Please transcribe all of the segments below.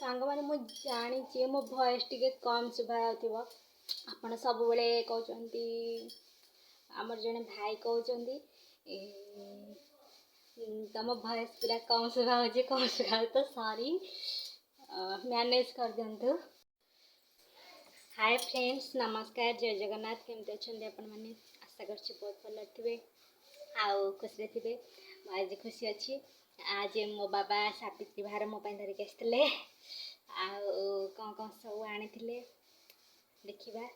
सांग मैंने मु जानी मो भॉइस टिके कम शुभा आपण सब बेले कहते आमर जड़े भाई कहते तुम भॉइस पूरा कम शुभा हो कम शुभा तो सॉरी मैनेज कर दिंतु। हाय फ्रेंड्स नमस्कार जय जगन्नाथ केमती अच्छा आपण मैंने आशा कर बहुत भल थे आउ खुशी थे आज खुशी अच्छी आज मो बाबा साबित्री भार मो धरिक आसते कौन कौन सब आनी देखा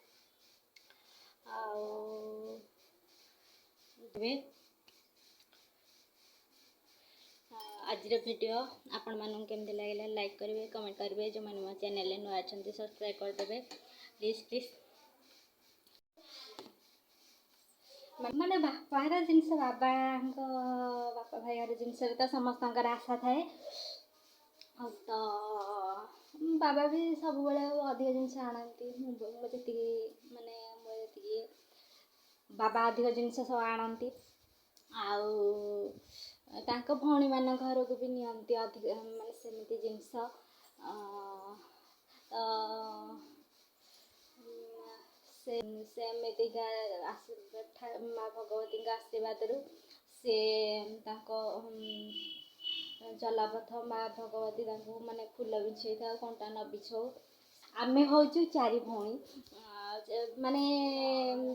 आज वीडियो आपण मानू केमती लगे लाइक करेंगे कमेंट करेंगे जो मैंने मो चैनल नुआ अच्छा सब्सक्राइब करदे प्लीज प्लीज माने बापार जिनस बाबा बापा भाई जिनस तो समस्त आशा थाए तो बाबा भी सब अधिक जिनस आनती जी माने जी बाबा अधिक जिनस सब आनती आउ भौणी मान घर को भी नियंती अधिक माने सेमती जिनस सेमती माँ भगवती आशीर्वाद से चलापथ माँ भगवती माने फूल बिछे था कंटा न बिछो आमे हूँ चारि भौणी माने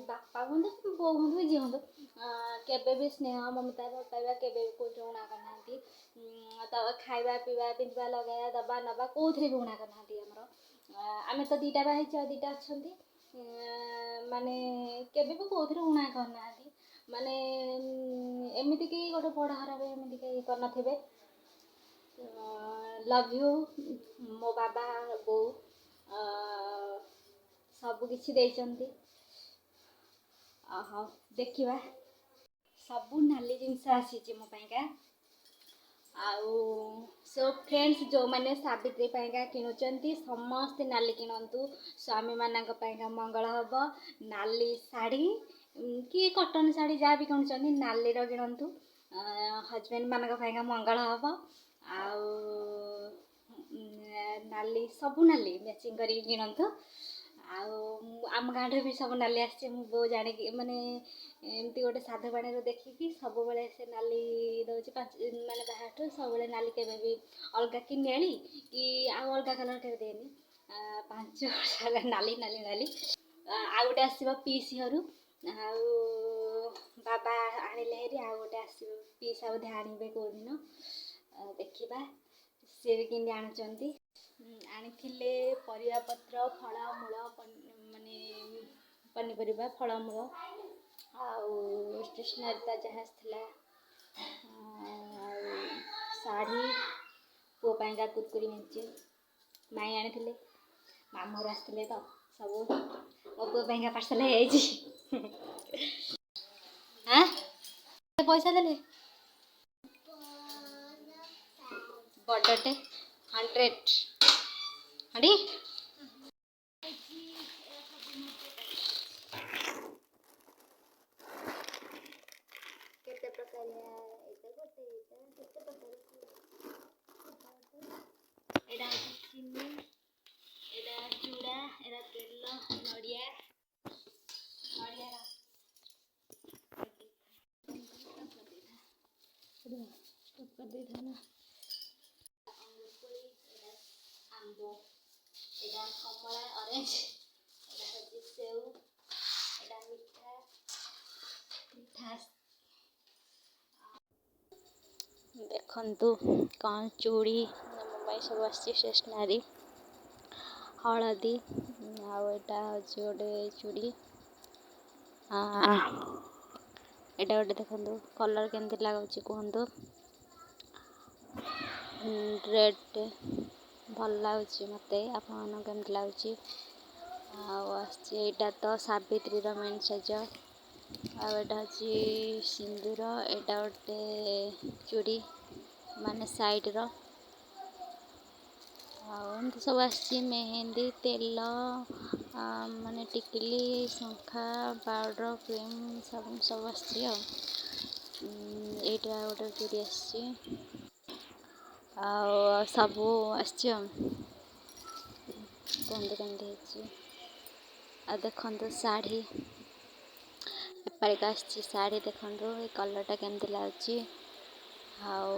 बापा हूँ बो हूँ झी हूँ केबे भी स्नेह ममता भल पाइबा केबे भी कौन उणा करना तो खाइबा पीवा पिंधा लगाया दबा नबा कौन भी उणा करना आम तो दीटा बाई दीटा अच्छा माने केबे भी कौन उणा करना माने एमती कि गोटे बड़ हर एमती कहीं कर लव यू मो बाबा बो सब किसी देइचंती देखा सबू नाली जिनस आसी मो आउ सो फ्रेंड्स जो मैंने साबित्री किणुचंती समस्ते नाली किणतु स्वामी मानक मंगल हम नाली शाढ़ी कि कॉटन शाढ़ी जहाँ भी किणुचंती नाली किणतु हजबैंड मानक मंगल हम आउ नाली सबू नाली मैचिंग करके किणतु आम गाँव भी सब नाली आसचे बो जाणी माने एमती गोटे साधु बाणी देखिकी सब बेले से नाली दौर माने बाहर सब नाली केवे भी अलग कि नेली कि आउ अलग कलर के देनी 5 वर्ष नाली नाली नाली आउ गोटे आसो पीसी घर बाबा आनिले हेरी आउ गोटे आस पीसा बोधे आनबे कौ दिन देखा सी भी कि आणुंट आनी परिया पत्र फल मूल माने पनीपरिया फलमूल आउ स्टेशनरी जहाँ था शाढ़ी पु पाइंका कुरकुरी मिर्ची माई आनी मामूर आसते तो सब मो पु पाइंका पार्सल हाँ पैसा देले बड़टे 100 हाँ केते प्रकार एटा चीनी एटा चूड़ा एटा तेल नड़िया आंबो एटा कमला ऑरेंज एटा हजी सेव एटा मीठा मीठा देखंतु कौन चूड़ी मुंबई सब आसी स्टेशनरी हलदी आटा हूँ गोटे चूड़ी एटा गोटे देखो कलर केमती लगुच कहतु रेड भल लगुच मत आपन केमती लगुच आटा तो साबित्री मेन सज आटा हूँ सिंदूर एटा गोटे चूड़ी माने साइड रो आमती सब आसी मेहंदी तेल माने टिकली शंखा पाउडर क्रीम सब सब आसी एटा गोटे चूड़ी आसी सबू आसी କୁହନ୍ତୁ କେମିତି ହେଇଛି। ଆଉ ଦେଖନ୍ତୁ ଶାଢ଼ୀ ଏପାଳିକା ଆସିଛି ଶାଢ଼ୀ, ଦେଖନ୍ତୁ ଏ କଲର୍ଟା କେମିତି ଲାଗୁଛି। ଆଉ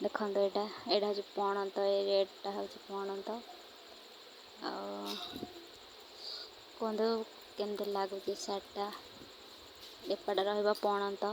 ଦେଖନ୍ତୁ ଏଇଟା ହେଉଛି ପଣନ୍ତ, ଏ ରେଡ଼୍ଟା ହେଉଛି ପଣନ୍ତ। ଆଉ କୁହନ୍ତୁ କେମିତି ଲାଗୁଛି ଶାଢ଼ୀଟା। ଏପଟେ ରହିବ ପଣନ୍ତ।